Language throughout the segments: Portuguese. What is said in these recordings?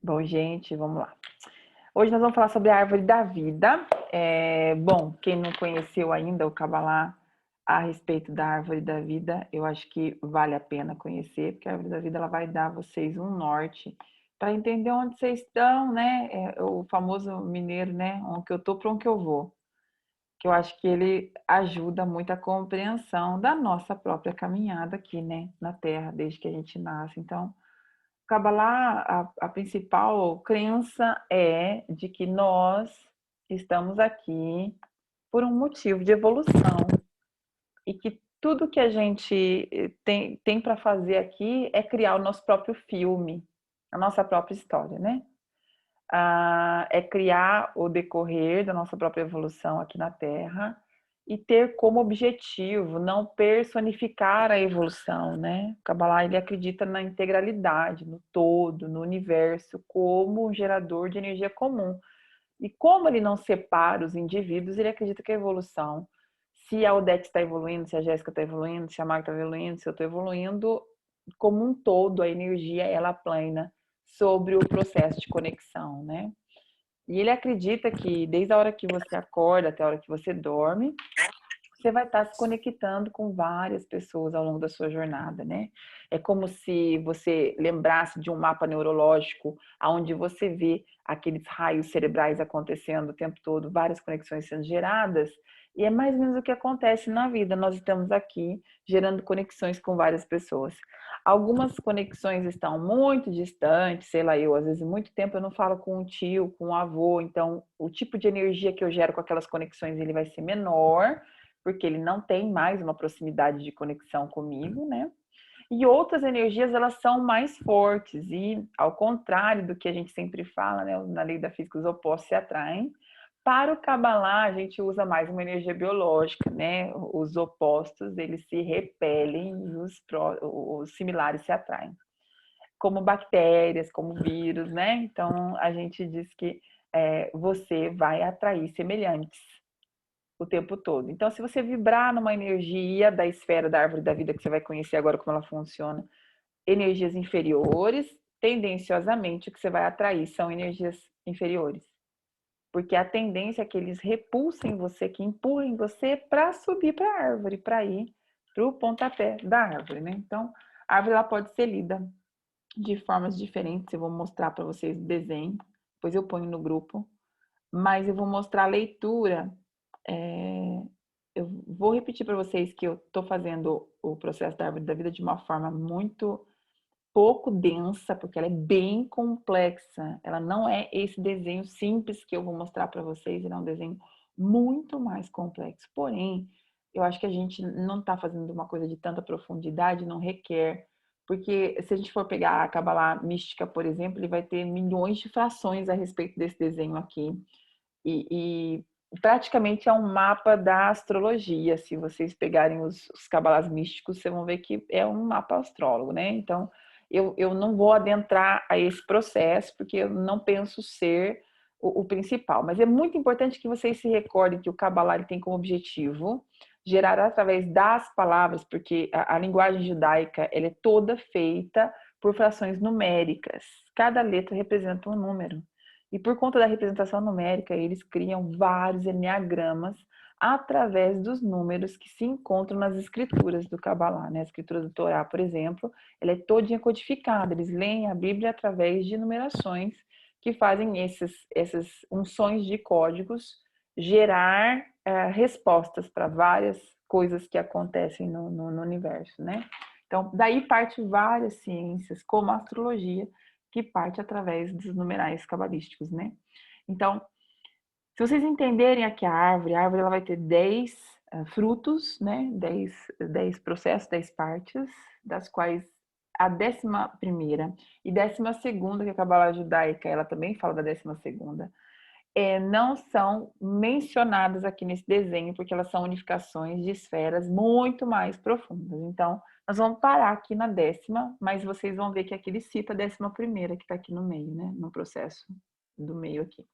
Bom, gente, vamos lá. Hoje nós vamos falar sobre a árvore da vida. Bom, quem não conheceu ainda o Kabbalah a respeito da árvore da vida, eu acho que vale a pena conhecer, porque a árvore da vida ela vai dar a vocês um norte para entender onde vocês estão, né? O famoso mineiro, né? Onde que eu tô, para onde que eu vou. Que eu acho que ele ajuda muito a compreensão da nossa própria caminhada aqui, né? Na Terra, desde que a gente nasce. Então, Kabbalah, a principal crença é de que nós estamos aqui por um motivo de evolução e que tudo que a gente tem para fazer aqui é criar o nosso próprio filme, a nossa própria história, né? É criar o decorrer da nossa própria evolução aqui na Terra e ter como objetivo não personificar a evolução, né? O Kabbalah ele acredita na integralidade, no todo, no universo, como um gerador de energia comum. E como ele não separa os indivíduos, ele acredita que a evolução, se a Odete está evoluindo, se a Jéssica está evoluindo, se a Marta está evoluindo, se eu estou evoluindo, como um todo, a energia ela plana sobre o processo de conexão, né? E ele acredita que desde a hora que você acorda até a hora que você dorme, você vai estar se conectando com várias pessoas ao longo da sua jornada, né? É como se você lembrasse de um mapa neurológico, onde você vê aqueles raios cerebrais acontecendo o tempo todo, várias conexões sendo geradas, e é mais ou menos o que acontece na vida. Nós estamos aqui gerando conexões com várias pessoas. Algumas conexões estão muito distantes, sei lá, eu às vezes muito tempo eu não falo com um tio, com um avô, então o tipo de energia que eu gero com aquelas conexões ele vai ser menor, porque ele não tem mais uma proximidade de conexão comigo, né? E outras energias, elas são mais fortes e, ao contrário do que a gente sempre fala, né, na lei da física, os opostos se atraem. Para o Kabbalah, a gente usa mais uma energia biológica, né? Os opostos, eles se repelem e os similares se atraem. Como bactérias, como vírus, né? Então, a gente diz que você vai atrair semelhantes o tempo todo. Então, se você vibrar numa energia da esfera da árvore da vida, que você vai conhecer agora como ela funciona, energias inferiores, tendenciosamente o que você vai atrair são energias inferiores. Porque a tendência é que eles repulsem você, que empurrem você para subir para a árvore, para ir para o pontapé da árvore, né? Então, a árvore ela pode ser lida de formas diferentes. Eu vou mostrar para vocês o desenho, depois eu ponho no grupo. Mas eu vou mostrar a leitura. Eu vou repetir para vocês que eu estou fazendo o processo da árvore da vida de uma forma muito pouco densa, porque ela é bem complexa. Ela não é esse desenho simples que eu vou mostrar para vocês, ele é um desenho muito mais complexo. Porém, eu acho que a gente não está fazendo uma coisa de tanta profundidade, não requer, porque se a gente for pegar a Kabbalah mística, por exemplo, ele vai ter milhões de frações a respeito desse desenho aqui. E praticamente é um mapa da astrologia. Se vocês pegarem os cabalás místicos, vocês vão ver que é um mapa astrólogo, né? Então, eu não vou adentrar a esse processo, porque eu não penso ser o principal. Mas é muito importante que vocês se recordem que o Kabbalah ele tem como objetivo gerar através das palavras, porque a linguagem judaica ela é toda feita por frações numéricas. Cada letra representa um número. E por conta da representação numérica, eles criam vários enneagramas através dos números que se encontram nas escrituras do Kabbalah, né? A escritura do Torá, por exemplo, ela é todinha codificada. Eles leem a Bíblia através de numerações que fazem essas unções de códigos gerar respostas para várias coisas que acontecem no universo, né? Então, daí parte várias ciências, como a astrologia, que parte através dos numerais cabalísticos, né? Então, se vocês entenderem aqui a árvore ela vai ter 10 frutos, né? 10 processos, 10 partes, das quais a 11ª e 12ª, que é a Cabala Judaica, ela também fala da 12ª, não são mencionadas aqui nesse desenho, porque elas são unificações de esferas muito mais profundas. Então, nós vamos parar aqui na 10ª, mas vocês vão ver que aqui ele cita a 11ª, que está aqui no meio, né? No processo do meio aqui.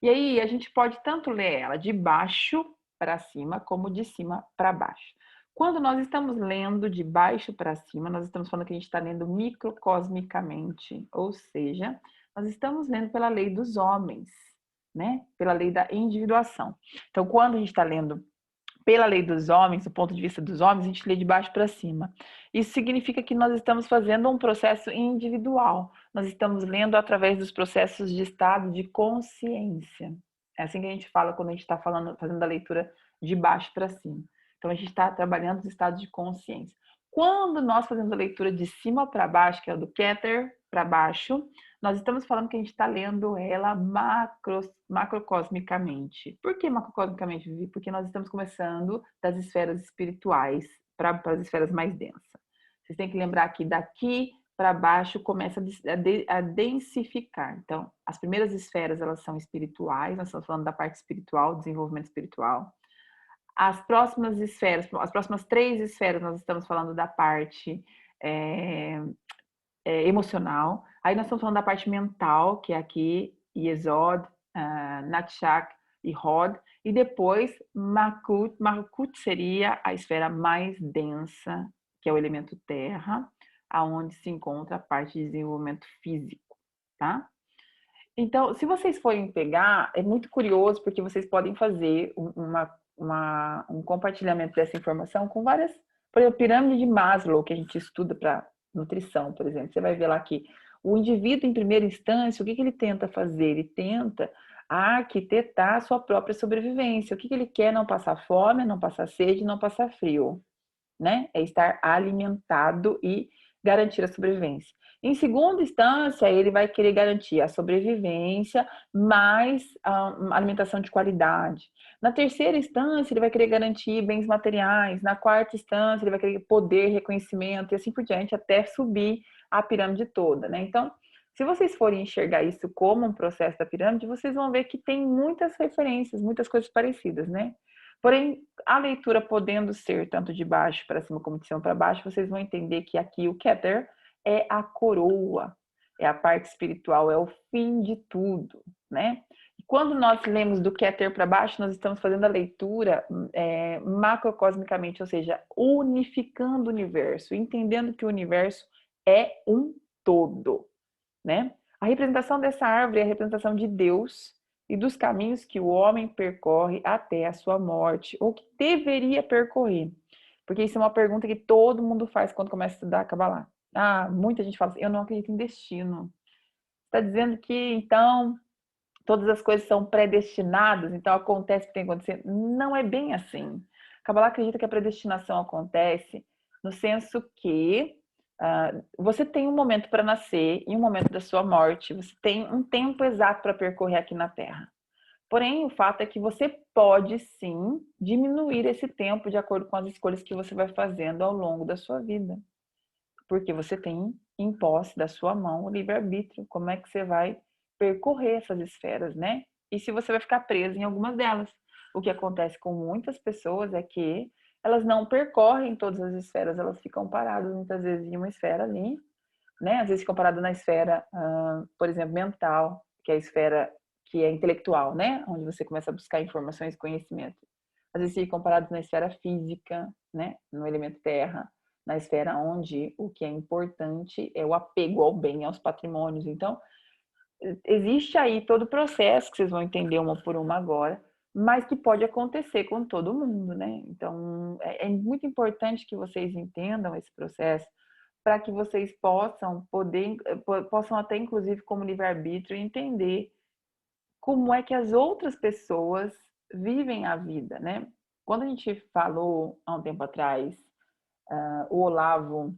E aí, a gente pode tanto ler ela de baixo para cima, como de cima para baixo. Quando nós estamos lendo de baixo para cima, nós estamos falando que a gente está lendo microcosmicamente, ou seja, nós estamos lendo pela lei dos homens, né? Pela lei da individuação. Então, quando a gente está lendo pela lei dos homens, do ponto de vista dos homens, a gente lê de baixo para cima. Isso significa que nós estamos fazendo um processo individual. Nós estamos lendo através dos processos de estado de consciência. É assim que a gente fala quando a gente está fazendo a leitura de baixo para cima. Então, a gente está trabalhando os estados de consciência. Quando nós fazemos a leitura de cima para baixo, que é o do Keter para baixo, nós estamos falando que a gente está lendo ela macrocosmicamente. Por que macrocosmicamente, Vivi? Porque nós estamos começando das esferas espirituais para as esferas mais densas. Vocês têm que lembrar que daqui para baixo começa a densificar. Então, as primeiras esferas, elas são espirituais, nós estamos falando da parte espiritual, desenvolvimento espiritual. As próximas esferas, as próximas 3 esferas, nós estamos falando da parte emocional. Aí nós estamos falando da parte mental, que é aqui Yesod, Natchak e Hod. E depois Makut. Makut seria a esfera mais densa, que é o elemento terra, aonde se encontra a parte de desenvolvimento físico, tá? Então, se vocês forem pegar, é muito curioso, porque vocês podem fazer um compartilhamento dessa informação com várias, por exemplo, pirâmide de Maslow, que a gente estuda para nutrição, por exemplo. Você vai ver lá que o indivíduo, em primeira instância, o que ele tenta fazer? Ele tenta arquitetar a sua própria sobrevivência. O que ele quer? Não passar fome, não passar sede, não passar frio, né? É estar alimentado e garantir a sobrevivência. Em segunda instância, ele vai querer garantir a sobrevivência mais a alimentação de qualidade. Na terceira instância, ele vai querer garantir bens materiais. Na quarta instância, ele vai querer poder, reconhecimento e assim por diante, até subir a pirâmide toda, né? Então, se vocês forem enxergar isso como um processo da pirâmide, vocês vão ver que tem muitas referências, muitas coisas parecidas, né? Porém, a leitura podendo ser tanto de baixo para cima como de cima para baixo, vocês vão entender que aqui o Keter é a coroa, é a parte espiritual, é o fim de tudo, né? E quando nós lemos do Keter para baixo, nós estamos fazendo a leitura macrocosmicamente, ou seja, unificando o universo, entendendo que o universo é um todo, né? A representação dessa árvore é a representação de Deus e dos caminhos que o homem percorre até a sua morte, ou que deveria percorrer. Porque isso é uma pergunta que todo mundo faz quando começa a estudar a Kabbalah. Muita gente fala assim, eu não acredito em destino. Está dizendo que, então, todas as coisas são predestinadas, então acontece o que tem que acontecer. Não é bem assim. A Kabbalah acredita que a predestinação acontece no senso que você tem um momento para nascer e um momento da sua morte. Você tem um tempo exato para percorrer aqui na Terra. Porém, o fato é que você pode sim diminuir esse tempo de acordo com as escolhas que você vai fazendo ao longo da sua vida. Porque você tem em posse da sua mão o livre-arbítrio. Como é que você vai percorrer essas esferas, né? E se você vai ficar preso em algumas delas. O que acontece com muitas pessoas é que elas não percorrem todas as esferas, elas ficam paradas muitas vezes em uma esfera ali, né? Às vezes ficam paradas na esfera, por exemplo, mental, que é a esfera que é intelectual, né? Onde você começa a buscar informações e conhecimento. Às vezes ficam parados na esfera física, né? No elemento terra, na esfera onde o que é importante é o apego ao bem, aos patrimônios. Então, existe aí todo o processo que vocês vão entender uma por uma agora, mas que pode acontecer com todo mundo, né? Então, é muito importante que vocês entendam esse processo para que vocês possam até inclusive como livre-arbítrio entender como é que as outras pessoas vivem a vida, né? Quando a gente falou há um tempo atrás, o Olavo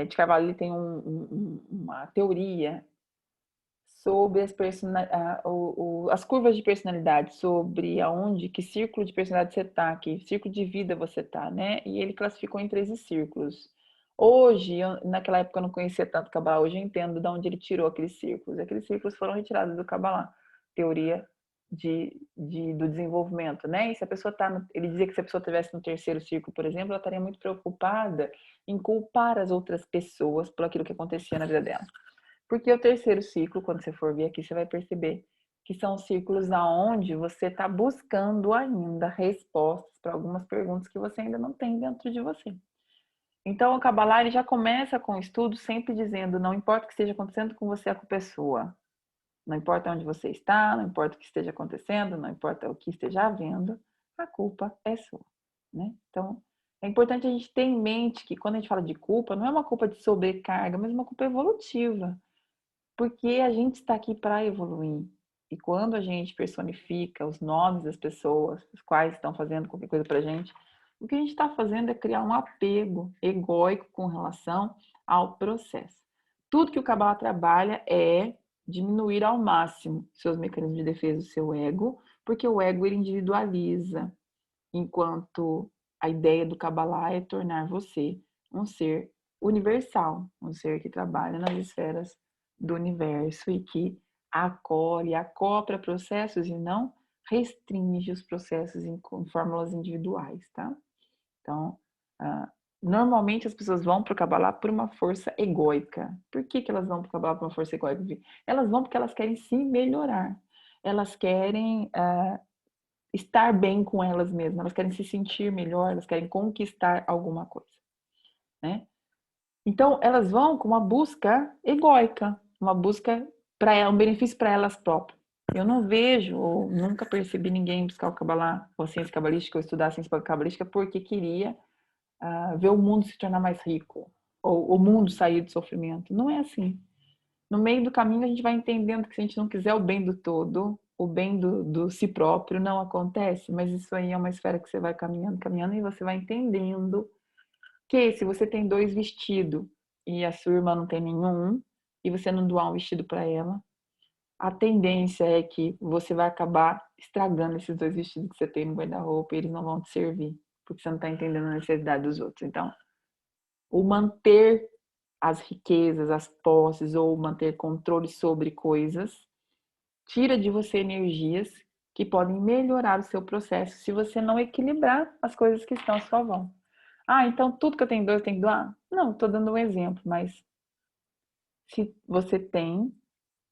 de Carvalho ele tem uma teoria sobre as curvas de personalidade, sobre aonde, que círculo de personalidade você está, que círculo de vida você está, né? E ele classificou em 13 círculos. Hoje, naquela época eu não conhecia tanto Kabbalah, hoje eu entendo de onde ele tirou aqueles círculos. Aqueles círculos foram retirados do Kabbalah, teoria do desenvolvimento, né? E se a pessoa ele dizia que se a pessoa estivesse no terceiro círculo, por exemplo, ela estaria muito preocupada em culpar as outras pessoas por aquilo que acontecia na vida dela. Porque o terceiro ciclo, quando você for ver aqui, você vai perceber que são ciclos aonde você está buscando ainda respostas para algumas perguntas que você ainda não tem dentro de você. Então, o Kabbalah ele já começa com o estudo sempre dizendo, não importa o que esteja acontecendo com você, a culpa é sua. Não importa onde você está, não importa o que esteja acontecendo, não importa o que esteja havendo, a culpa é sua, né? Então, é importante a gente ter em mente que quando a gente fala de culpa, não é uma culpa de sobrecarga, mas uma culpa evolutiva. Porque a gente está aqui para evoluir. E quando a gente personifica os nomes das pessoas, os quais estão fazendo qualquer coisa para a gente, o que a gente está fazendo é criar um apego egóico com relação ao processo. Tudo que o Kabbalah trabalha é diminuir ao máximo seus mecanismos de defesa do seu ego, porque o ego ele individualiza, enquanto a ideia do Kabbalah é tornar você um ser universal, um ser que trabalha nas esferas do universo e que acolhe, acopla processos e não restringe os processos em fórmulas individuais, tá? Então, normalmente as pessoas vão para o Kabbalah por uma força egóica. Por que elas vão para o Kabbalah por uma força egóica? Elas vão porque elas querem se melhorar. Elas querem estar bem com elas mesmas, elas querem se sentir melhor, elas querem conquistar alguma coisa, né? Então, elas vão com uma busca egóica, uma busca para um benefício para elas próprias. Eu não vejo, ou nunca percebi ninguém buscar o Kabbalah, ou a ciência cabalística, ou estudar a ciência cabalística porque queria ver o mundo se tornar mais rico, ou o mundo sair do sofrimento. Não é assim. No meio do caminho a gente vai entendendo que se a gente não quiser o bem do todo, o bem do si próprio não acontece, mas isso aí é uma esfera que você vai caminhando, caminhando e você vai entendendo que se você tem 2 vestidos e a sua irmã não tem nenhum, e você não doar um vestido para ela, a tendência é que você vai acabar estragando esses 2 vestidos que você tem no guarda-roupa e eles não vão te servir, porque você não está entendendo a necessidade dos outros. Então, o manter as riquezas, as posses ou manter controle sobre coisas, tira de você energias que podem melhorar o seu processo se você não equilibrar as coisas que estão à sua volta. Ah, então tudo que eu tenho dois eu tenho que doar? Não, estou dando um exemplo, mas se você tem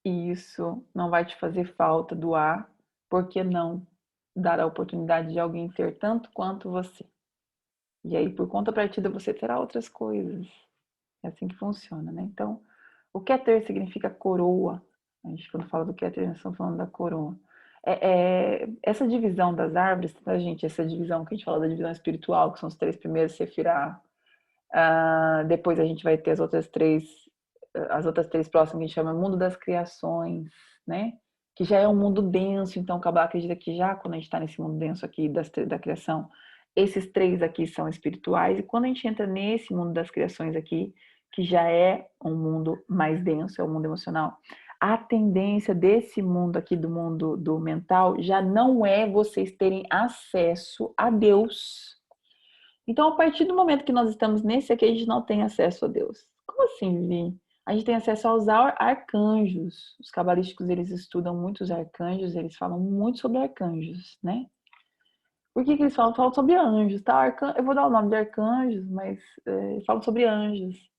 e isso não vai te fazer falta doar, por que não dar a oportunidade de alguém ter tanto quanto você? E aí, por contrapartida, você terá outras coisas. É assim que funciona, né? Então, o Keter significa coroa. A gente, quando fala do Keter, nós estamos falando da coroa. Essa divisão das árvores, tá, gente? Essa divisão que a gente fala da divisão espiritual, que são os 3 primeiros Sefirá. Depois a gente vai ter as outras 3 próximas que a gente chama mundo das criações, né? Que já é um mundo denso, então o Kabbalah acredita que já quando a gente está nesse mundo denso aqui da criação, esses 3 aqui são espirituais, e quando a gente entra nesse mundo das criações aqui, que já é um mundo mais denso, é o mundo emocional, a tendência desse mundo aqui, do mundo do mental, já não é vocês terem acesso a Deus. Então, a partir do momento que nós estamos nesse aqui, a gente não tem acesso a Deus. Como assim, Vi? A gente tem acesso aos arcanjos. Os cabalísticos, eles estudam muitos arcanjos, eles falam muito sobre arcanjos, né? Por que eles falam? Falam sobre anjos, tá? Eu vou dar o nome de arcanjos, mas falam sobre anjos.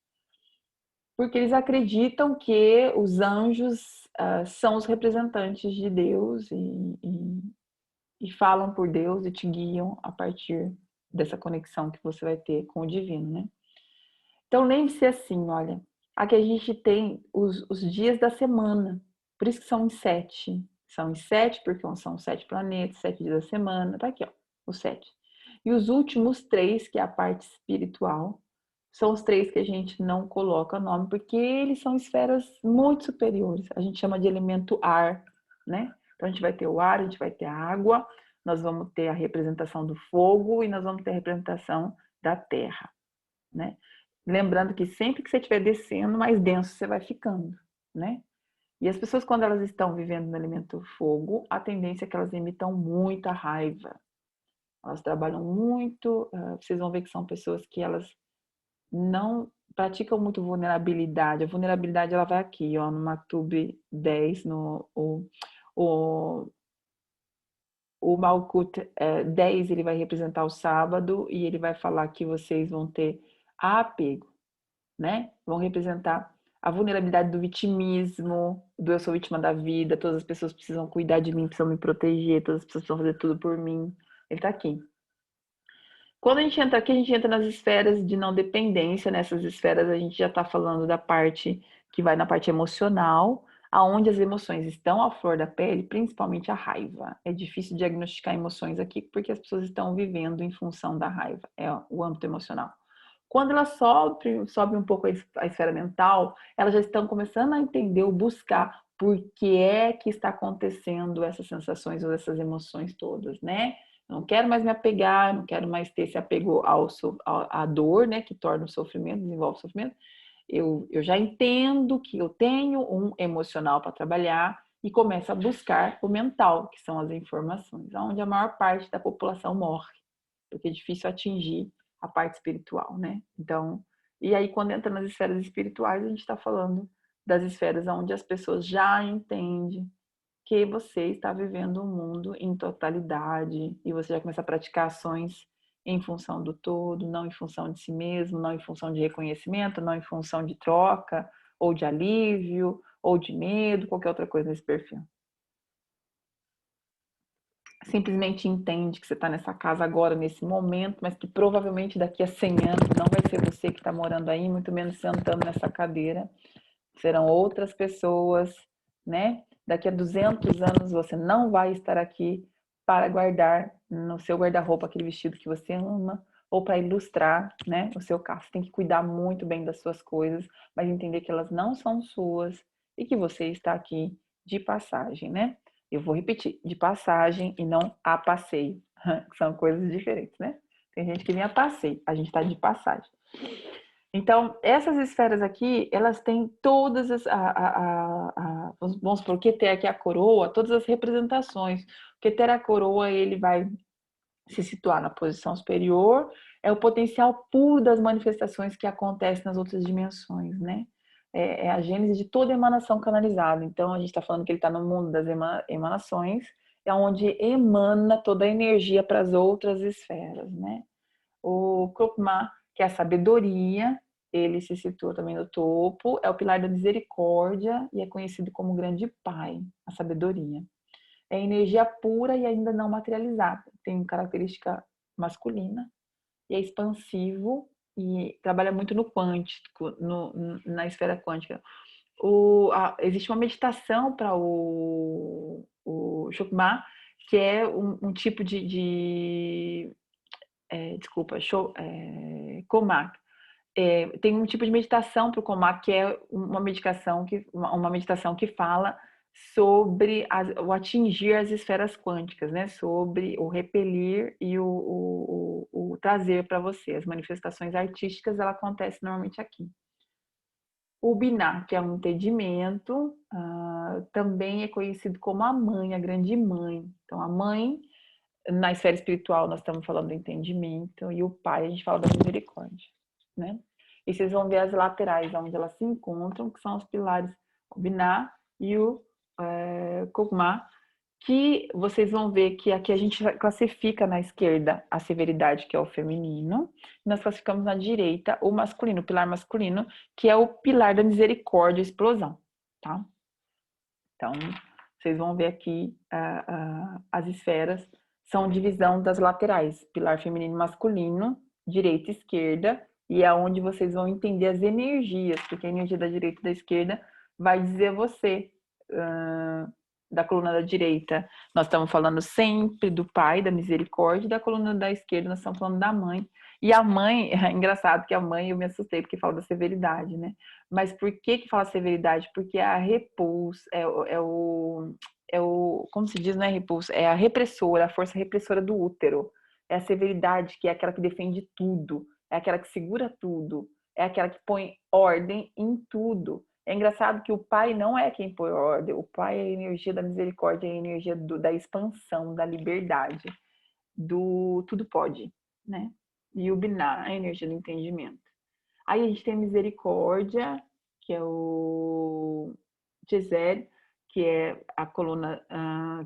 Porque eles acreditam que os anjos são os representantes de Deus e falam por Deus e te guiam a partir dessa conexão que você vai ter com o divino, né? Então lembre-se assim, olha, aqui a gente tem os dias da semana, por isso que são em 7. São em 7 porque são 7 planetas, 7 dias da semana, tá aqui, ó, os 7. E os últimos 3, que é a parte espiritual, são os 3 que a gente não coloca nome, porque eles são esferas muito superiores. A gente chama de elemento ar, né? Então a gente vai ter o ar, a gente vai ter a água, nós vamos ter a representação do fogo e nós vamos ter a representação da terra, né? Lembrando que sempre que você estiver descendo, mais denso você vai ficando, né? E as pessoas, quando elas estão vivendo no elemento fogo, a tendência é que elas emitam muita raiva. Elas trabalham muito, vocês vão ver que são pessoas que elas não praticam muito vulnerabilidade. A vulnerabilidade, ela vai aqui, ó, no Maktub 10, o Malkut 10, ele vai representar o sábado e ele vai falar que vocês vão ter apego, né? Vão representar a vulnerabilidade do vitimismo, do eu sou vítima da vida, todas as pessoas precisam cuidar de mim, precisam me proteger, todas as pessoas precisam fazer tudo por mim. Ele tá aqui. Quando a gente entra aqui, a gente entra nas esferas de não dependência. Nessas esferas, a gente já está falando da parte que vai na parte emocional, aonde as emoções estão à flor da pele, principalmente a raiva. É difícil diagnosticar emoções aqui, porque as pessoas estão vivendo em função da raiva, é o âmbito emocional. Quando ela sobe um pouco a esfera mental, elas já estão começando a entender ou buscar por que é que está acontecendo essas sensações ou essas emoções todas, né? Não quero mais me apegar, não quero mais ter esse apego à dor, né? Que torna o sofrimento, desenvolve o sofrimento. Eu já entendo que eu tenho um emocional para trabalhar e começo a buscar o mental, que são as informações, onde a maior parte da população morre, porque é difícil atingir a parte espiritual, né? Então, e aí quando entra nas esferas espirituais, a gente está falando das esferas onde as pessoas já entendem que você está vivendo um mundo em totalidade e você já começa a praticar ações em função do todo, não em função de si mesmo, não em função de reconhecimento, não em função de troca, ou de alívio, ou de medo, qualquer outra coisa nesse perfil. Simplesmente entende que você está nessa casa agora, nesse momento, mas que provavelmente daqui a 100 anos não vai ser você que está morando aí, muito menos sentando nessa cadeira. Serão outras pessoas, né? Daqui a 200 anos você não vai estar aqui para guardar no seu guarda-roupa aquele vestido que você ama ou para ilustrar, né, o seu carro. Você tem que cuidar muito bem das suas coisas, mas entender que elas não são suas e que você está aqui de passagem, né? Eu vou repetir, de passagem e não a passeio. São coisas diferentes, né? Tem gente que vem a passeio, a gente está de passagem. Então, essas esferas aqui, elas têm todas as. Vamos supor, o Keter, que é a coroa, todas as representações. O Keter, a coroa, ele vai se situar na posição superior, é o potencial puro das manifestações que acontecem nas outras dimensões, né? É a gênese de toda emanação canalizada. Então, a gente está falando que ele está no mundo das emanações, é onde emana toda a energia para as outras esferas, né? O Krupma, que é a sabedoria, ele se situa também no topo, é o pilar da misericórdia e é conhecido como o grande pai, a sabedoria. É energia pura e ainda não materializada, tem característica masculina e é expansivo e trabalha muito no quântico, na esfera quântica. Existe uma meditação para o Shukma, que é um tipo desculpa, Comac. Tem um tipo de meditação para o Comac, que é uma meditação que fala sobre o atingir as esferas quânticas, né? Sobre o repelir e o trazer para você. As manifestações artísticas, ela acontece normalmente aqui. O Binar, que é um entendimento, também é conhecido como a mãe, a grande mãe. Então, a mãe, na esfera espiritual, nós estamos falando do entendimento, e o pai, a gente fala da misericórdia, né? E vocês vão ver as laterais, onde elas se encontram, que são os pilares, o Binah e o Kogma, que vocês vão ver que aqui a gente classifica na esquerda a severidade, que é o feminino, e nós classificamos na direita o masculino, o pilar masculino, que é o pilar da misericórdia e explosão, tá? Então, vocês vão ver aqui as esferas são divisão das laterais, pilar feminino e masculino, direita e esquerda, e é onde vocês vão entender as energias, porque a energia da direita e da esquerda vai dizer a você, da coluna da direita, nós estamos falando sempre do pai, da misericórdia, e da coluna da esquerda nós estamos falando da mãe. E a mãe, é engraçado que a mãe, eu me assustei porque fala da severidade, né? Mas por que fala severidade? Porque a repulsa, como se diz, não é repulsa, é a repressora, a força repressora do útero. É a severidade, que é aquela que defende tudo, é aquela que segura tudo, é aquela que põe ordem em tudo. É engraçado que o pai não é quem põe ordem, o pai é a energia da misericórdia, é a energia da expansão, da liberdade, do tudo pode, né? E o Binah, a energia do entendimento. Aí a gente tem a misericórdia, que é o Gesed, que é a coluna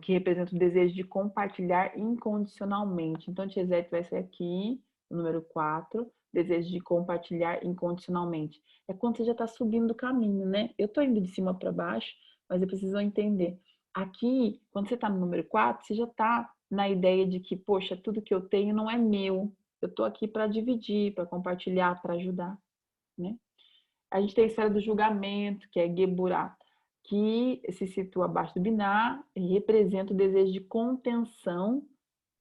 que representa o desejo de compartilhar incondicionalmente. Então, Gesed vai ser aqui, o número 4, desejo de compartilhar incondicionalmente. É quando você já está subindo o caminho, né? Eu estou indo de cima para baixo, mas eu preciso entender. Aqui, quando você está no número 4, você já está na ideia de que, poxa, tudo que eu tenho não é meu, eu estou aqui para dividir, para compartilhar, para ajudar, né? A gente tem a esfera do julgamento, que é Geburah, que se situa abaixo do Binah e representa o desejo de contenção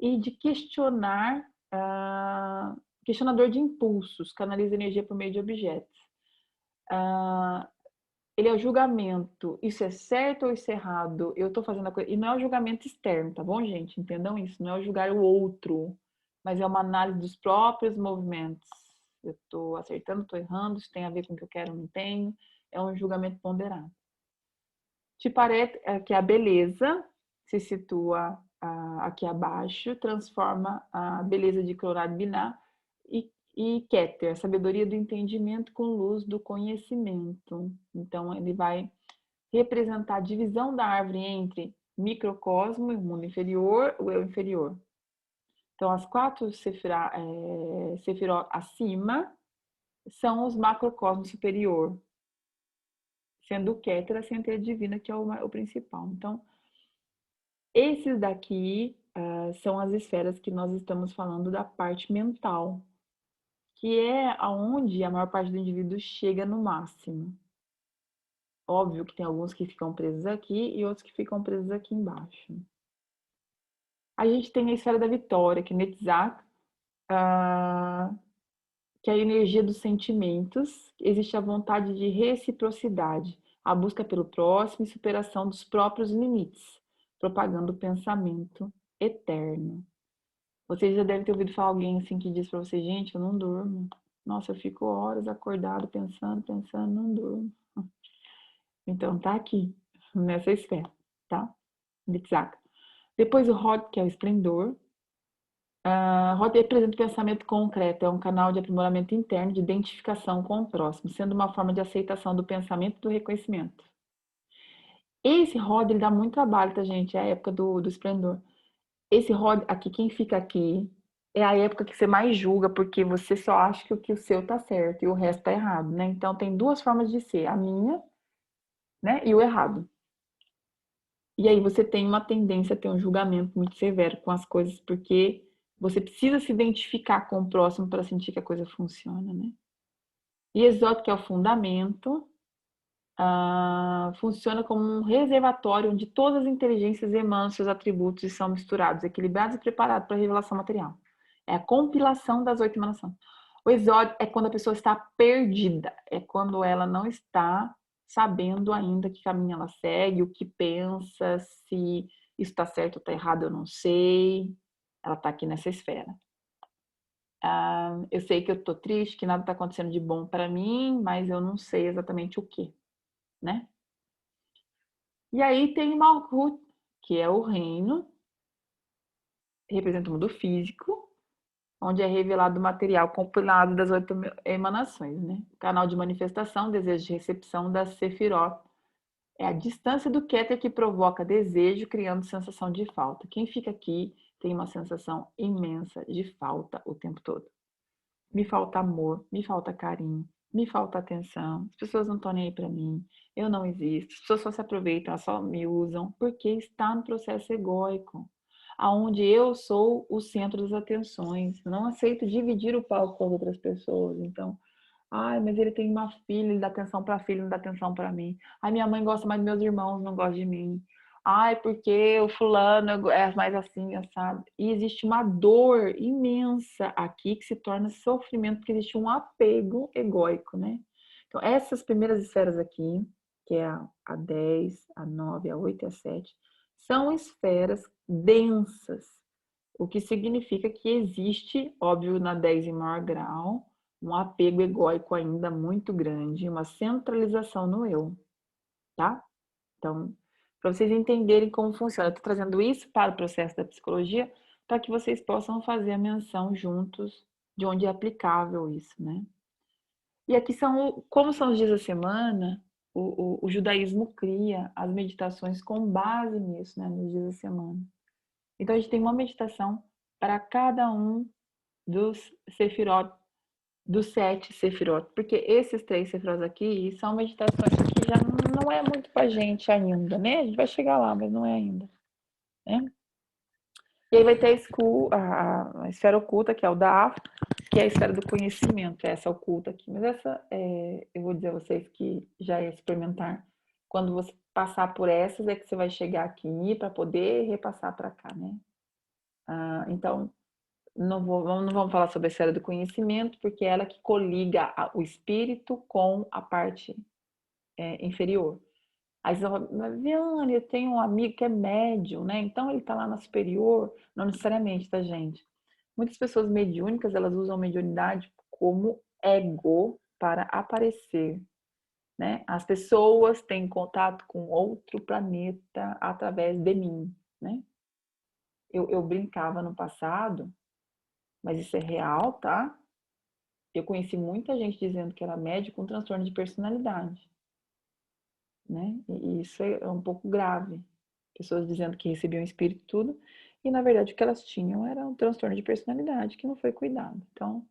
e de questionar, questionador de impulsos, canaliza energia por meio de objetos. Ele é o julgamento, isso é certo ou isso é errado? Eu estou fazendo a coisa. E não é o julgamento externo, tá bom, gente? Entendam isso. Não é o julgar o outro, mas é uma análise dos próprios movimentos. Eu estou acertando, estou errando, isso tem a ver com o que eu quero, não tenho. É um julgamento ponderado. Tiparet, que é a beleza, se situa aqui abaixo, transforma a beleza de Clorad Binah e Keter, a sabedoria do entendimento com luz do conhecimento. Então, ele vai representar a divisão da árvore entre microcosmo, o mundo inferior, o eu inferior. Então, as 4 sefirot acima são os macrocosmos superior, sendo o Keter a centelha divina, que é o principal. Então, esses daqui são as esferas que nós estamos falando da parte mental, que é aonde a maior parte do indivíduo chega no máximo. Óbvio que tem alguns que ficam presos aqui e outros que ficam presos aqui embaixo. A gente tem a esfera da vitória, que é Netzach, que é a energia dos sentimentos. Existe a vontade de reciprocidade, a busca pelo próximo e superação dos próprios limites, propagando o pensamento eterno. Vocês já devem ter ouvido falar alguém assim que diz para você, gente, eu não durmo. Nossa, eu fico horas acordado pensando, não durmo. Então tá aqui, nessa esfera, tá? Netzach. Depois o Hod, que é o esplendor. Hod representa o pensamento concreto, é um canal de aprimoramento interno, de identificação com o próximo, sendo uma forma de aceitação do pensamento e do reconhecimento. Esse Hod, ele dá muito trabalho, tá, gente? É a época do esplendor. Esse Hod aqui, quem fica aqui, é a época que você mais julga, porque você só acha que o seu tá certo e o resto tá errado, né? Então, tem 2 formas de ser, a minha, né, e o errado. E aí você tem uma tendência a ter um julgamento muito severo com as coisas, porque você precisa se identificar com o próximo para sentir que a coisa funciona, né? E Exótico, que é o fundamento, funciona como um reservatório onde todas as inteligências emanam seus atributos e são misturados, equilibrados e preparados para a revelação material. É a compilação das 8 emanações. O exódio é quando a pessoa está perdida, é quando ela não está sabendo ainda que caminho ela segue, o que pensa, se isso está certo ou está errado, eu não sei. Ela está aqui nessa esfera. Eu sei que eu estou triste, que nada está acontecendo de bom para mim, mas eu não sei exatamente o que, né? E aí tem Malkuth, que é o reino, representa o mundo físico, onde é revelado o material compilado das 8 emanações, né? Canal de manifestação, desejo de recepção da Sefirot. É a distância do Keter que provoca desejo, criando sensação de falta. Quem fica aqui tem uma sensação imensa de falta o tempo todo. Me falta amor, me falta carinho, me falta atenção, as pessoas não estão nem aí para mim, eu não existo, as pessoas só se aproveitam, elas só me usam, porque está no processo egóico, aonde eu sou o centro das atenções, não aceito dividir o palco com as outras pessoas, então, ai, mas ele tem uma filha, ele dá atenção para a filha, não dá atenção para mim, ai, minha mãe gosta mais dos meus irmãos, não gosta de mim, ai, porque o fulano é mais assim, sabe? E existe uma dor imensa aqui que se torna sofrimento, porque existe um apego egóico, né? Então, essas primeiras esferas aqui, que é a 10, a 9, a 8 e a 7, são esferas densas, o que significa que existe, óbvio, na 10 em maior grau, um apego egóico ainda muito grande, uma centralização no eu, tá? Então, para vocês entenderem como funciona. Eu estou trazendo isso para o processo da psicologia para que vocês possam fazer a menção juntos de onde é aplicável isso, né? E aqui como são os dias da semana, o judaísmo cria as meditações com base nisso, né? Nos dias da semana. Então, a gente tem uma meditação para cada um dos sefirot, dos 7 sefirot, porque esses 3 sefirot aqui são meditações que já não é muito pra gente ainda, né? A gente vai chegar lá, mas não é ainda, né? E aí vai ter a esfera oculta, que é o da AFA, que é a esfera do conhecimento, essa oculta aqui. Mas essa, eu vou dizer a vocês que já é experimentar. Quando você passar por essas, é que você vai chegar aqui para poder repassar para cá, né? Então, não vamos falar sobre a esfera do conhecimento, porque é ela que coliga o espírito com a parte inferior. Aí você fala, mas Viane, eu tenho um amigo que é médium, né? Então ele está lá na superior. Não necessariamente, tá, gente? Muitas pessoas mediúnicas, elas usam a mediunidade como ego para aparecer, né? As pessoas têm contato com outro planeta através de mim, né? Eu brincava no passado, mas isso é real, tá? Eu conheci muita gente dizendo que era médium com transtorno de personalidade, né? E isso é um pouco grave. Pessoas dizendo que recebiam espírito e tudo, e na verdade o que elas tinham era um transtorno de personalidade que não foi cuidado. Então,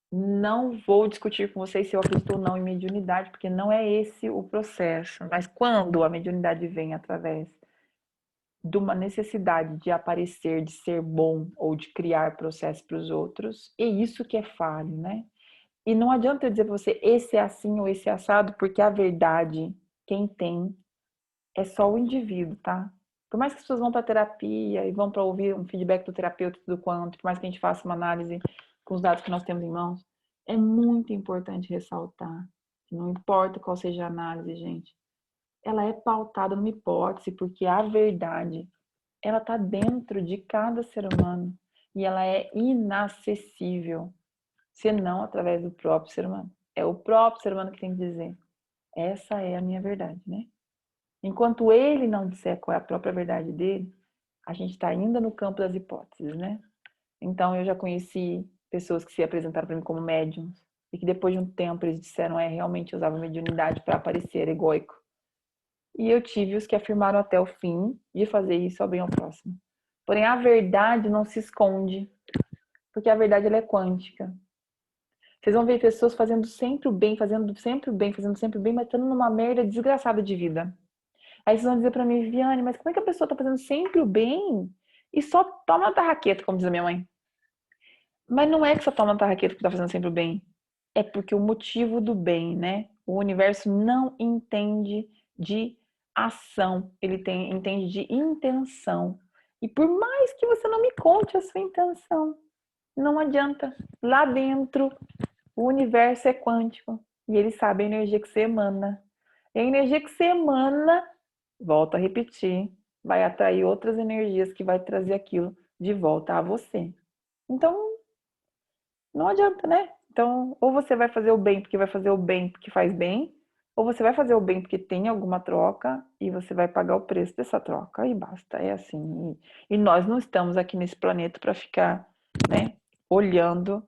não vou discutir com vocês se eu acredito ou não em mediunidade, porque não é esse o processo. Mas quando a mediunidade vem através de uma necessidade de aparecer, de ser bom ou de criar processo para os outros, é isso que é falho, né? E não adianta eu dizer para você, esse é assim ou esse é assado, porque a verdade, quem tem, é só o indivíduo, tá? Por mais que as pessoas vão para terapia e vão para ouvir um feedback do terapeuta e tudo quanto, por mais que a gente faça uma análise com os dados que nós temos em mãos, é muito importante ressaltar que não importa qual seja a análise, gente, ela é pautada numa hipótese, porque a verdade, ela está dentro de cada ser humano e ela é inacessível, senão através do próprio ser humano. É o próprio ser humano que tem que dizer, essa é a minha verdade, né? Enquanto ele não disser qual é a própria verdade dele, a gente está ainda no campo das hipóteses, né? Então, eu já conheci pessoas que se apresentaram para mim como médiums e que depois de um tempo eles disseram, realmente usava mediunidade para aparecer egóico. E eu tive os que afirmaram até o fim de fazer isso ao bem ao próximo. Porém, a verdade não se esconde, porque a verdade ela é quântica. Vocês vão ver pessoas fazendo sempre o bem, fazendo sempre o bem, fazendo sempre o bem, mas estando numa merda desgraçada de vida. Aí vocês vão dizer pra mim, Viane, mas como é que a pessoa tá fazendo sempre o bem e só toma tarraqueta, como diz a minha mãe? Mas não é que só toma tarraqueta que tá fazendo sempre o bem. É porque o motivo do bem, né? O universo não entende de ação, ele entende de intenção. E por mais que você não me conte a sua intenção, não adianta. Lá dentro, o universo é quântico e ele sabe a energia que você emana. E a energia que você emana, volto a repetir, vai atrair outras energias que vai trazer aquilo de volta a você. Então, não adianta, né? Então, ou você vai fazer o bem porque vai fazer o bem porque faz bem, ou você vai fazer o bem porque tem alguma troca e você vai pagar o preço dessa troca e basta. É assim. E nós não estamos aqui nesse planeta para ficar, né, olhando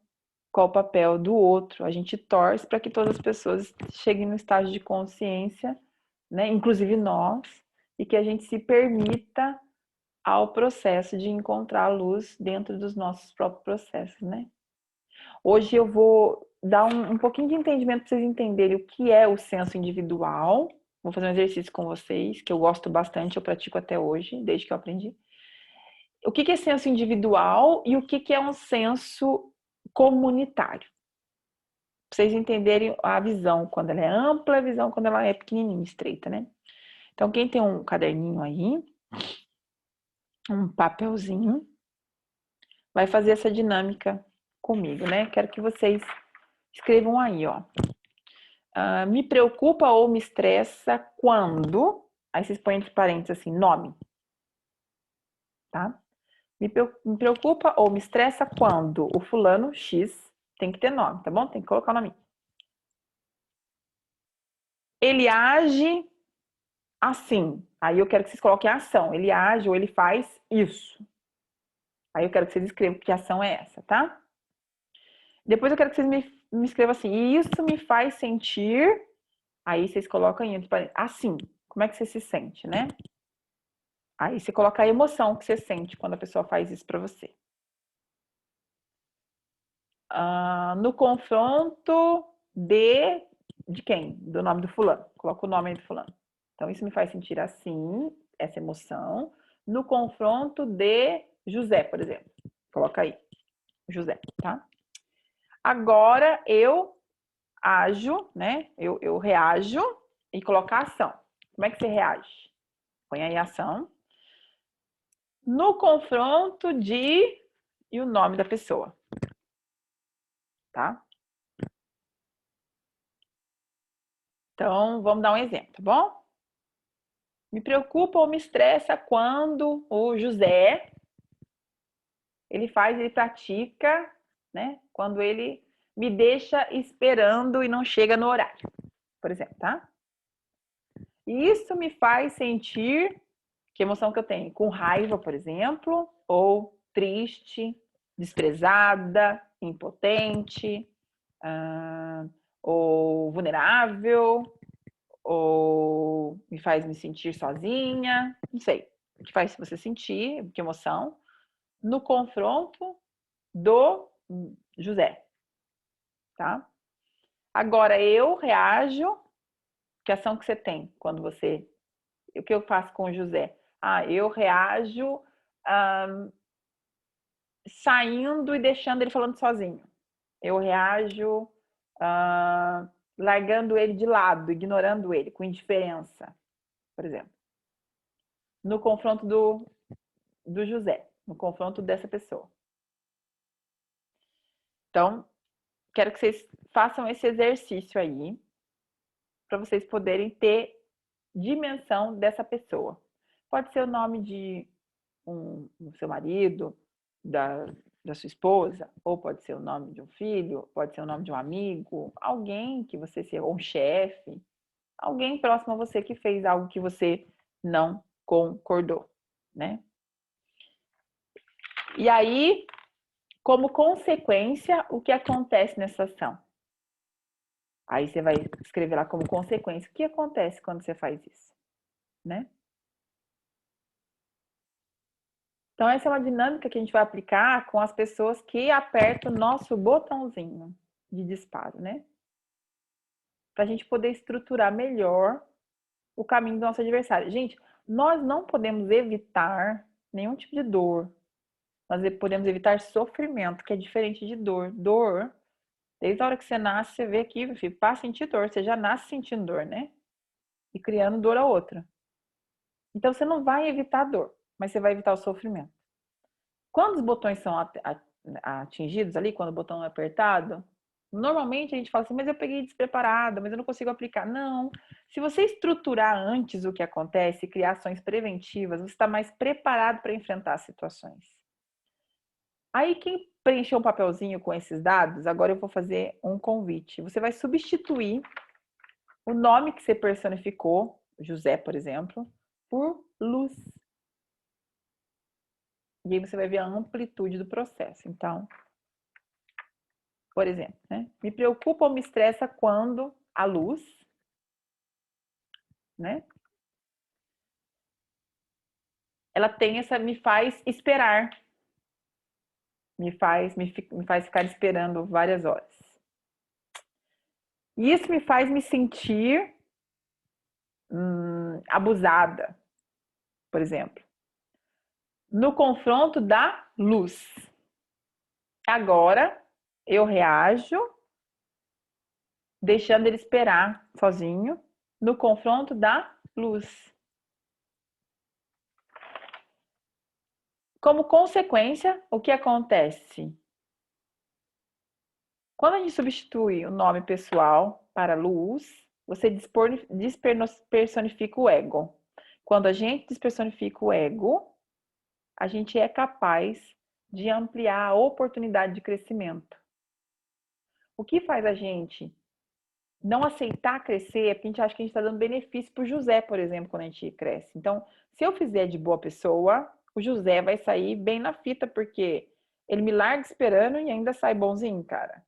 qual o papel do outro. A gente torce para que todas as pessoas cheguem no estágio de consciência, né, inclusive nós, e que a gente se permita ao processo de encontrar a luz dentro dos nossos próprios processos, né? Hoje eu vou dar um pouquinho de entendimento para vocês entenderem o que é o senso individual. Vou fazer um exercício com vocês, que eu gosto bastante, eu pratico até hoje, desde que eu aprendi. O que é senso individual e o que é um senso comunitário. Para vocês entenderem a visão, quando ela é ampla, a visão quando ela é pequenininha, estreita, né? Então, quem tem um caderninho aí, um papelzinho, vai fazer essa dinâmica comigo, né? Quero que vocês escrevam aí, ó. Me preocupa ou me estressa quando... Aí vocês põem entre parênteses assim, nome, tá? Me preocupa ou me estressa quando o fulano X tem que ter nome, tá bom? Tem que colocar o nome. Ele age assim. Aí eu quero que vocês coloquem a ação. Ele age ou ele faz isso. Aí eu quero que vocês escrevam que ação é essa, tá? Depois eu quero que vocês me escrevam assim. E isso me faz sentir... Aí vocês colocam entre parênteses. Assim. Como é que você se sente, né? Aí você coloca a emoção que você sente quando a pessoa faz isso pra você. No confronto de quem? Do nome do fulano. Coloca o nome aí do fulano. Então, isso me faz sentir assim, essa emoção, no confronto de José, por exemplo. Coloca aí, José, tá? Agora eu ajo, né? Eu reajo e colocar ação. Como é que você reage? Põe aí ação. No confronto de... E o nome da pessoa, tá? Então, vamos dar um exemplo, tá bom? Me preocupa ou me estressa quando o José, ele pratica, né? Quando ele me deixa esperando e não chega no horário, por exemplo, tá? E isso me faz sentir, que emoção que eu tenho? Com raiva, por exemplo, ou triste, desprezada, impotente, ou vulnerável, ou me faz me sentir sozinha, não sei. O que faz você sentir, que emoção, no confronto do José, tá? Agora eu reajo, que ação que você tem quando você... O que eu faço com o José? Eu reajo saindo e deixando ele falando sozinho. Eu reajo largando ele de lado, ignorando ele, com indiferença, por exemplo. No confronto do José, no confronto dessa pessoa. Então, quero que vocês façam esse exercício aí, para vocês poderem ter dimensão dessa pessoa. Pode ser o nome de do seu marido, da sua esposa, ou pode ser o nome de um filho, pode ser o nome de um amigo, alguém que você seja, ou um chefe, alguém próximo a você que fez algo que você não concordou, né? E aí, como consequência, o que acontece nessa ação? Aí você vai escrever lá como consequência. O que acontece quando você faz isso, né? Então, essa é uma dinâmica que a gente vai aplicar com as pessoas que apertam o nosso botãozinho de disparo, né? Para a gente poder estruturar melhor o caminho do nosso adversário. Gente, nós não podemos evitar nenhum tipo de dor. Nós podemos evitar sofrimento, que é diferente de dor. Dor, desde a hora que você nasce, você vê aqui, filho, para sentir dor. Você já nasce sentindo dor, né? E criando dor a outra. Então, você não vai evitar a dor, mas você vai evitar o sofrimento. Quando os botões são atingidos ali, quando o botão é apertado, normalmente a gente fala assim, mas eu peguei despreparada, mas eu não consigo aplicar. Não. Se você estruturar antes o que acontece, criar ações preventivas, você está mais preparado para enfrentar as situações. Aí, quem preencheu um papelzinho com esses dados, agora eu vou fazer um convite. Você vai substituir o nome que você personificou, José, por exemplo, por Luz. E aí você vai ver a amplitude do processo. Então, por exemplo, né? Me preocupa ou me estressa quando a luz, né? Ela tem essa, me faz esperar, me faz ficar esperando várias horas. E isso me faz me sentir abusada, por exemplo, no confronto da luz. Agora eu reajo deixando ele esperar sozinho no confronto da luz. Como consequência, o que acontece? Quando a gente substitui o nome pessoal para luz, você despersonifica o ego. Quando a gente despersonifica o ego, a gente é capaz de ampliar a oportunidade de crescimento. O que faz a gente não aceitar crescer é porque a gente acha que a gente está dando benefício para o José, por exemplo, quando a gente cresce. Então, se eu fizer de boa pessoa, o José vai sair bem na fita, porque ele me larga esperando e ainda sai bonzinho, cara.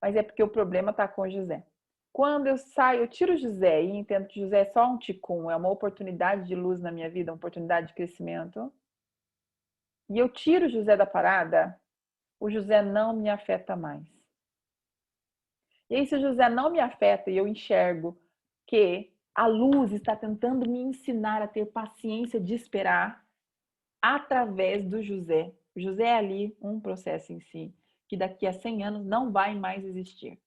Mas é porque o problema está com o José. Quando eu saio, eu tiro o José e entendo que o José é só um ticum, é uma oportunidade de luz na minha vida, uma oportunidade de crescimento. E eu tiro o José da parada, o José não me afeta mais. E aí, se o José não me afeta e eu enxergo que a luz está tentando me ensinar a ter paciência de esperar, através do José. O José é ali um processo em si, que daqui a 100 anos não vai mais existir.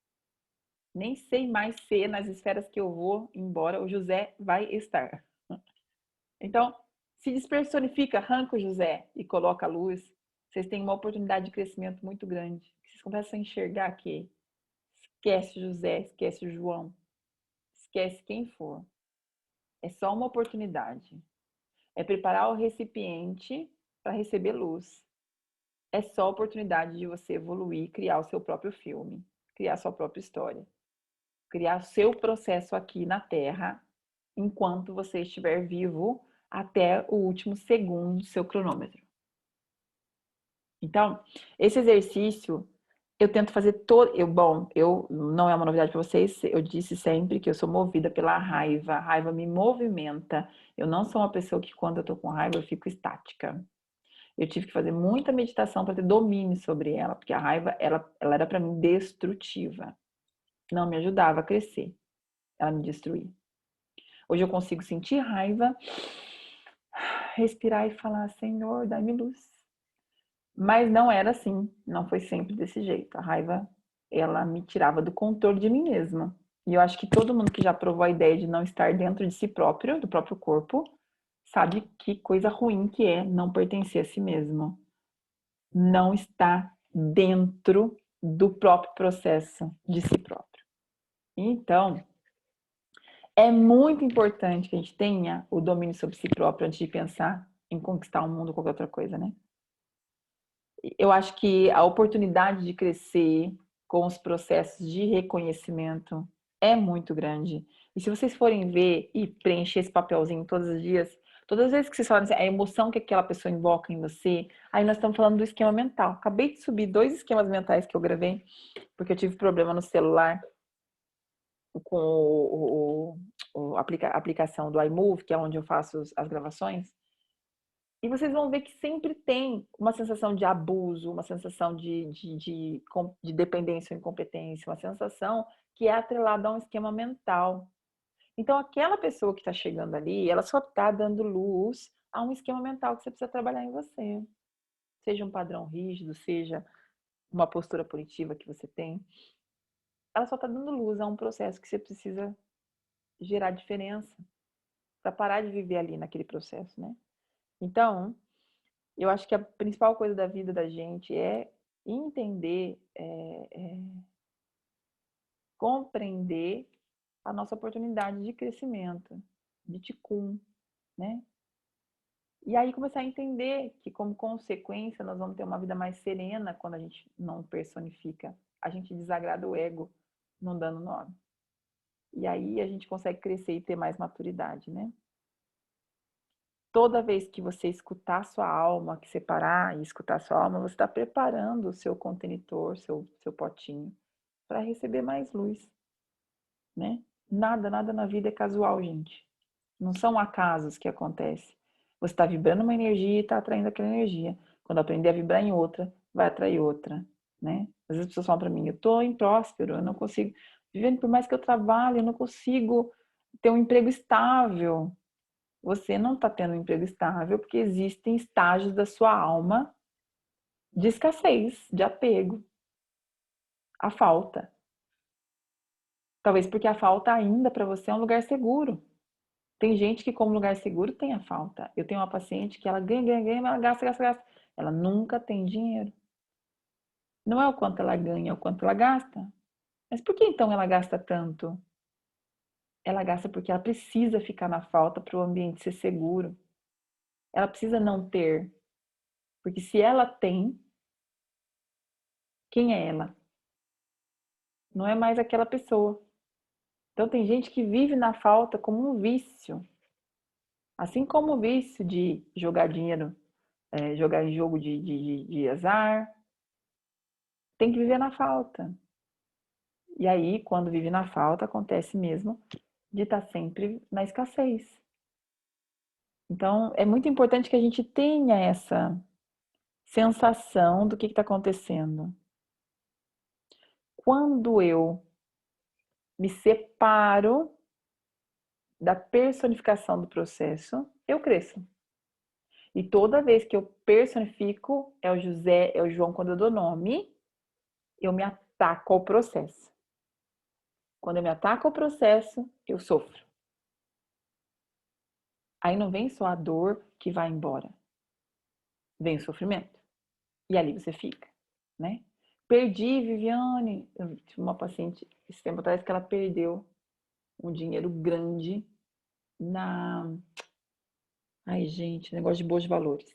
Nem sei mais ser nas esferas que eu vou embora, o José vai estar. Então, se despersonifica, arranca o José e coloca a luz, vocês têm uma oportunidade de crescimento muito grande. Vocês começam a enxergar que esquece o José, esquece o João, esquece quem for. É só uma oportunidade. É preparar o recipiente para receber luz. É só a oportunidade de você evoluir, criar o seu próprio filme, criar a sua própria história, criar o seu processo aqui na Terra, enquanto você estiver vivo até o último segundo do seu cronômetro. Então, esse exercício eu tento fazer todo. Eu não é uma novidade para vocês, eu disse sempre que eu sou movida pela raiva. A raiva me movimenta. Eu não sou uma pessoa que, quando eu tô com raiva, eu fico estática. Eu tive que fazer muita meditação para ter domínio sobre ela, porque a raiva, ela era para mim destrutiva. Não me ajudava a crescer. Ela me destruía. Hoje eu consigo sentir raiva, respirar e falar: Senhor, dá-me luz. Mas não era assim, não foi sempre desse jeito. A raiva, ela me tirava do controle de mim mesma. E eu acho que todo mundo que já provou a ideia de não estar dentro de si próprio, do próprio corpo, sabe que coisa ruim que é não pertencer a si mesmo. Não estar dentro do próprio processo de si próprio. Então, é muito importante que a gente tenha o domínio sobre si próprio antes de pensar em conquistar o mundo ou qualquer outra coisa, né? Eu acho que a oportunidade de crescer com os processos de reconhecimento é muito grande. E se vocês forem ver e preencher esse papelzinho todos os dias, todas as vezes que vocês falam assim, a emoção que aquela pessoa invoca em você, aí nós estamos falando do esquema mental. Acabei de subir 2 esquemas mentais que eu gravei, porque eu tive problema no celular com a aplicação do iMovie, que é onde eu faço as gravações. E vocês vão ver que sempre tem uma sensação de abuso, uma sensação de dependência ou incompetência, uma sensação que é atrelada a um esquema mental. Então, aquela pessoa que está chegando ali, ela só está dando luz a um esquema mental que você precisa trabalhar em você. Seja um padrão rígido, seja uma postura punitiva que você tem. Ela só está dando luz a um processo que você precisa gerar diferença para parar de viver ali naquele processo, né? Então, eu acho que a principal coisa da vida da gente é entender, compreender a nossa oportunidade de crescimento, de tikkun, né? E aí começar a entender que, como consequência, nós vamos ter uma vida mais serena quando a gente não personifica. A gente desagrada o ego não dando nome. E aí a gente consegue crescer e ter mais maturidade, né? Toda vez que você escutar sua alma, que separar e escutar sua alma, você está preparando o seu contentor, seu potinho, para receber mais luz, né? Nada na vida é casual, gente. Não são acasos que acontecem. Você está vibrando uma energia e está atraindo aquela energia. Quando aprender a vibrar em outra, vai atrair outra, né? Às vezes as pessoas falam para mim, eu estou impróspero, eu não consigo, vivendo por mais que eu trabalhe, eu não consigo ter um emprego estável. Você não está tendo um emprego estável porque existem estágios da sua alma de escassez, de apego, a falta. Talvez porque a falta ainda para você é um lugar seguro. Tem gente que, como lugar seguro, tem a falta. Eu tenho uma paciente que ela ganha, mas ela gasta. Ela nunca tem dinheiro. Não é o quanto ela ganha, é o quanto ela gasta. Mas por que então ela gasta tanto? Ela gasta porque ela precisa ficar na falta para o ambiente ser seguro. Ela precisa não ter. Porque se ela tem, quem é ela? Não é mais aquela pessoa. Então tem gente que vive na falta como um vício. Assim como o vício de jogar dinheiro, jogar em jogo de azar, tem que viver na falta. E aí, quando vive na falta, acontece mesmo de estar sempre na escassez. Então, é muito importante que a gente tenha essa sensação do que está acontecendo. Quando eu me separo da personificação do processo, eu cresço. E toda vez que eu personifico, é o José, é o João, quando eu dou nome, eu me ataco ao processo. Quando eu me ataco ao processo, eu sofro. Aí não vem só a dor que vai embora. Vem o sofrimento. E ali você fica, né? Perdi, Viviane. Eu tive uma paciente esse tempo atrás que ela perdeu um dinheiro grande na... Ai, gente, negócio de bolsa de valores.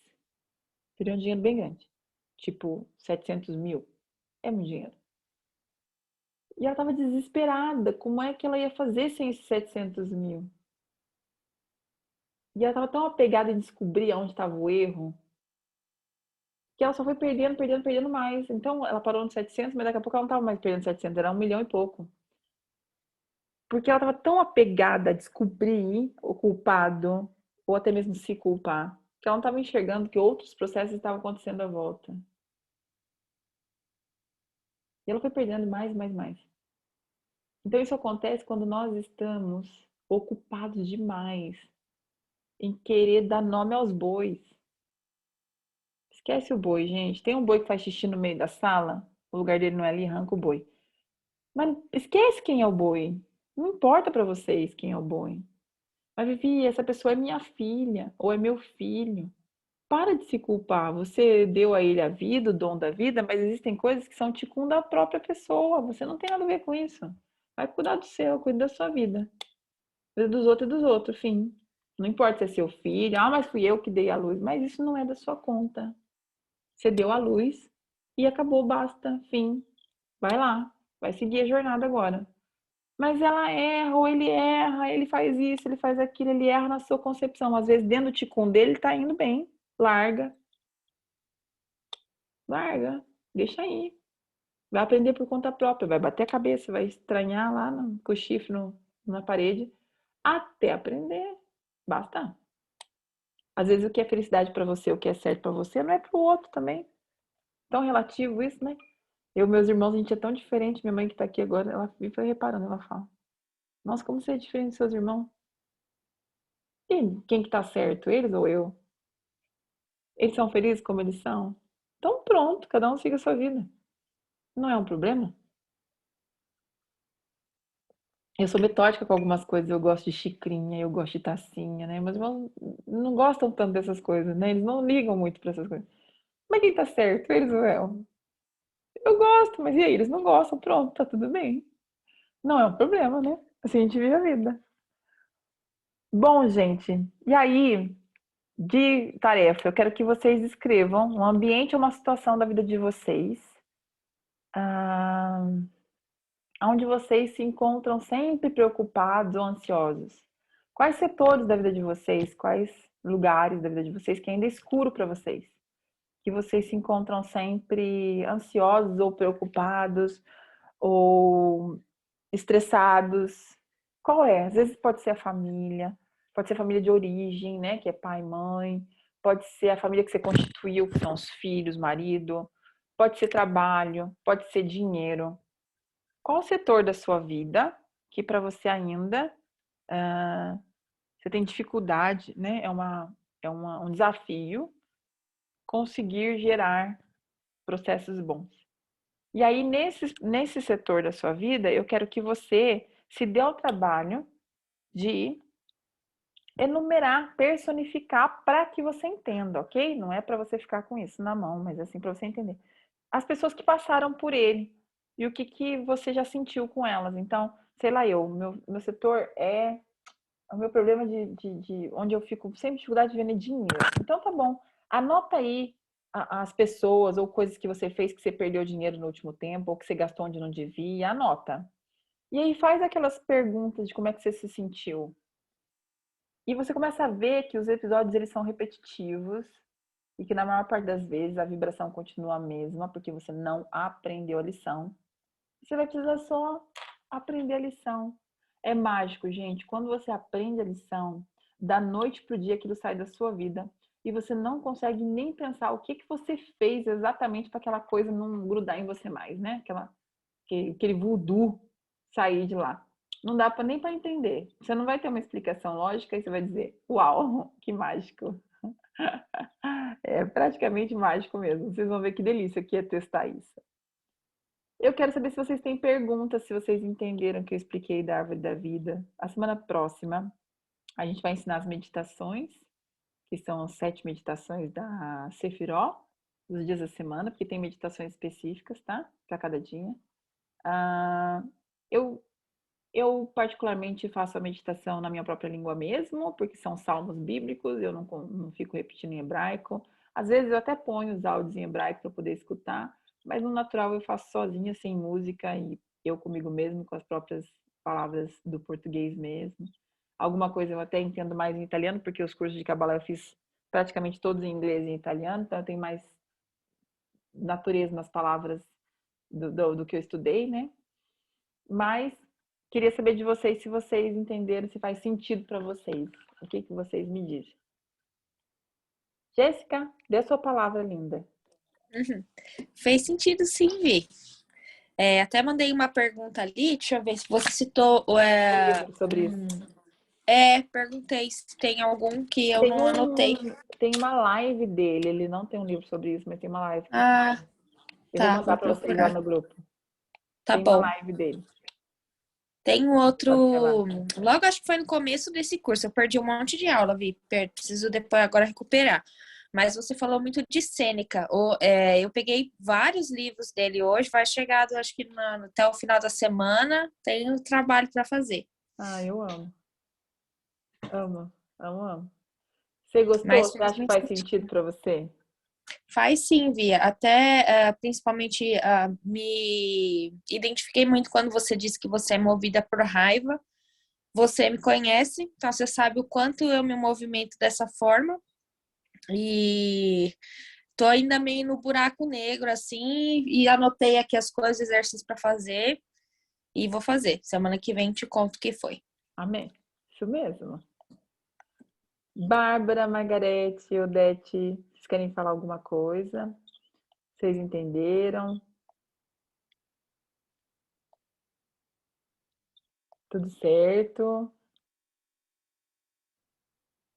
Perdeu um dinheiro bem grande. Tipo, 700 mil. É muito dinheiro. E ela tava desesperada. Como é que ela ia fazer sem esses 700 mil? E ela tava tão apegada em descobrir onde estava o erro, que ela só foi perdendo, perdendo, perdendo mais. Então, ela parou no 700, mas daqui a pouco ela não estava mais perdendo 700, era 1 milhão e pouco. Porque ela estava tão apegada a descobrir o culpado, ou até mesmo se culpar, que ela não estava enxergando que outros processos estavam acontecendo à volta. E ela foi perdendo mais, mais, mais. Então, isso acontece quando nós estamos ocupados demais em querer dar nome aos bois. Esquece o boi, gente. Tem um boi que faz xixi no meio da sala, o lugar dele não é ali, arranca o boi. Mas esquece quem é o boi. Não importa pra vocês quem é o boi. Mas, Vivi, essa pessoa é minha filha ou é meu filho. Para de se culpar. Você deu a ele a vida, o dom da vida, mas existem coisas que são ticum da própria pessoa. Você não tem nada a ver com isso. Vai cuidar do seu, cuida da sua vida. Cuida dos outros e dos outros, fim. Não importa se é seu filho, mas fui eu que dei a luz. Mas isso não é da sua conta. Você deu a luz e acabou, basta, fim. Vai lá, vai seguir a jornada agora. Mas ela erra, ou ele erra, ele faz isso, ele faz aquilo, ele erra na sua concepção. Às vezes, dentro do ticum dele, ele tá indo bem. Larga, larga, deixa aí. Vai aprender por conta própria, vai bater a cabeça, vai estranhar lá com o chifre na parede, até aprender. Basta. Às vezes, o que é felicidade para você, o que é certo para você, não é para o outro também. Tão relativo isso, né? Eu, meus irmãos, a gente é tão diferente. Minha mãe que tá aqui agora, ela me foi reparando, ela fala: Nossa, como você é diferente dos seus irmãos? E quem que tá certo, eles ou eu? Eles são felizes como eles são? Então pronto, cada um siga a sua vida. Não é um problema. Eu sou metódica com algumas coisas, eu gosto de xicrinha, eu gosto de tacinha, né? Meus irmãos não gostam tanto dessas coisas, né? Eles não ligam muito pra essas coisas. Mas quem tá certo, eles ou eu? Eu gosto, mas e aí? Eles não gostam, pronto, tá tudo bem. Não é um problema, né? Assim a gente vive a vida. Bom, gente, e aí, de tarefa, eu quero que vocês escrevam um ambiente ou uma situação da vida de vocês, ah, onde vocês se encontram sempre preocupados ou ansiosos. Quais setores da vida de vocês, quais lugares da vida de vocês que ainda é escuro para vocês? Que vocês se encontram sempre ansiosos ou preocupados ou estressados. Qual é? Às vezes pode ser a família, pode ser a família de origem, né, que é pai, mãe, pode ser a família que você constituiu, que são os filhos, marido, pode ser trabalho, pode ser dinheiro. Qual o setor da sua vida que para você ainda você tem dificuldade, né? Um desafio conseguir gerar processos bons. E aí, nesse setor da sua vida, eu quero que você se dê ao trabalho de enumerar, personificar para que você entenda, ok? Não é para você ficar com isso na mão, mas assim para você entender. As pessoas que passaram por ele e o que você já sentiu com elas. Então, sei lá, meu setor é o meu problema de onde eu fico sem dificuldade de vender dinheiro. Então, tá bom. Anota aí as pessoas ou coisas que você fez que você perdeu dinheiro no último tempo ou que você gastou onde não devia. Anota. E aí faz aquelas perguntas de como é que você se sentiu. E você começa a ver que os episódios eles são repetitivos e que na maior parte das vezes a vibração continua a mesma porque você não aprendeu a lição. Você vai precisar só aprender a lição. É mágico, gente. Quando você aprende a lição, da noite para o dia aquilo sai da sua vida e você não consegue nem pensar o que você fez exatamente para aquela coisa não grudar em você mais, né? Aquele voodoo sair de lá. Não dá nem para entender. Você não vai ter uma explicação lógica e você vai dizer: Uau, que mágico. É praticamente mágico mesmo. Vocês vão ver que delícia que é testar isso. Eu quero saber se vocês têm perguntas, se vocês entenderam o que eu expliquei da árvore da vida. A semana próxima, a gente vai ensinar as meditações, que são as 7 meditações da Sefiró, dos dias da semana, porque tem meditações específicas, tá? Para cada dia. Ah, eu, eu, particularmente, faço a meditação na minha própria língua mesmo, porque são salmos bíblicos, eu não fico repetindo em hebraico. Às vezes eu até ponho os áudios em hebraico para poder escutar, mas no natural eu faço sozinha, sem música, e eu comigo mesmo, com as próprias palavras do português mesmo. Alguma coisa eu até entendo mais em italiano, porque os cursos de Kabbalah eu fiz praticamente todos em inglês e em italiano, então eu tenho mais natureza nas palavras do que eu estudei, né? Mas queria saber de vocês se vocês entenderam, se faz sentido para vocês. O que vocês me dizem? Jéssica, dê a sua palavra, linda. Fez sentido sim, Vi. Até mandei uma pergunta ali, deixa eu ver se você citou. Sobre isso. Perguntei se tem algum que eu Tem não anotei. tem uma live dele, ele não tem um livro sobre isso, mas tem uma live. Ah, Eu vou tá, mandar vou para vocês lá procurar. no grupo. Tá Tem uma bom. live dele. Tem um Pode ser lá. outro. Logo, acho que foi no começo desse curso. Eu perdi um monte de aula, Vi. Preciso depois agora recuperar. Mas você falou muito de Sêneca. Eu peguei vários livros dele hoje. Vai chegar, acho que até o final da semana. Tem um trabalho para fazer. Ah, eu amo. Amo, amo, amo. Você gostou? Mas Você acha que faz sentido para você? faz sim, Via. Até, principalmente, me identifiquei muito quando você disse que você é movida por raiva. Você me conhece, então você sabe o quanto eu me movimento dessa forma. E tô ainda meio no buraco negro, assim, e anotei aqui as coisas, exercícios para fazer, e vou fazer. Semana que vem te conto o que foi. Amém. Isso mesmo. Bárbara, Margarete, Odete, vocês querem falar alguma coisa? Vocês entenderam? Tudo certo?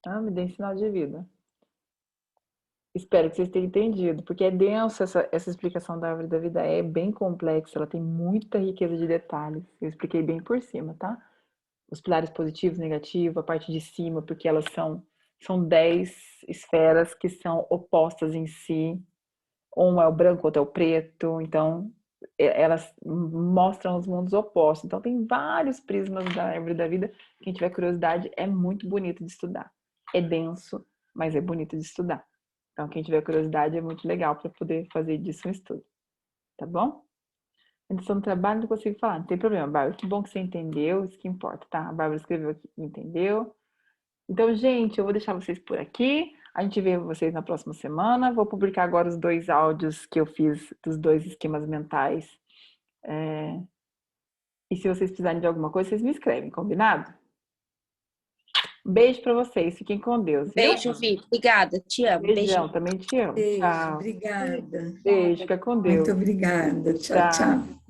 Ah, me dê sinal de vida. Espero que vocês tenham entendido, porque é denso essa explicação da árvore da vida, é bem complexa, ela tem muita riqueza de detalhes. Eu expliquei bem por cima, tá? Os pilares positivos, negativos, a parte de cima, porque elas são 10 esferas que são opostas em si. Um é o branco, outro é o preto, então elas mostram os mundos opostos. Então tem vários prismas da árvore da vida. Quem tiver curiosidade, é muito bonito de estudar. É denso, mas é bonito de estudar. Então quem tiver curiosidade é muito legal para poder fazer disso um estudo. Tá bom? Ainda estou no trabalho, não consigo falar. Não tem problema, Bárbara. Que bom que você entendeu, isso que importa, tá? A Bárbara escreveu aqui, entendeu? Então, gente, eu vou deixar vocês por aqui. A gente vê vocês na próxima semana. Vou publicar agora os 2 áudios que eu fiz dos 2 esquemas mentais. E se vocês precisarem de alguma coisa, vocês me escrevem, combinado? Um beijo para vocês. Fiquem com Deus, viu? Beijo, Vi. Obrigada. Te amo. Beijão, Beijinho. também te amo. Beijo, Tchau. obrigada. Beijo, fica com Muito Deus. obrigada. Tchau, Tchau. tchau.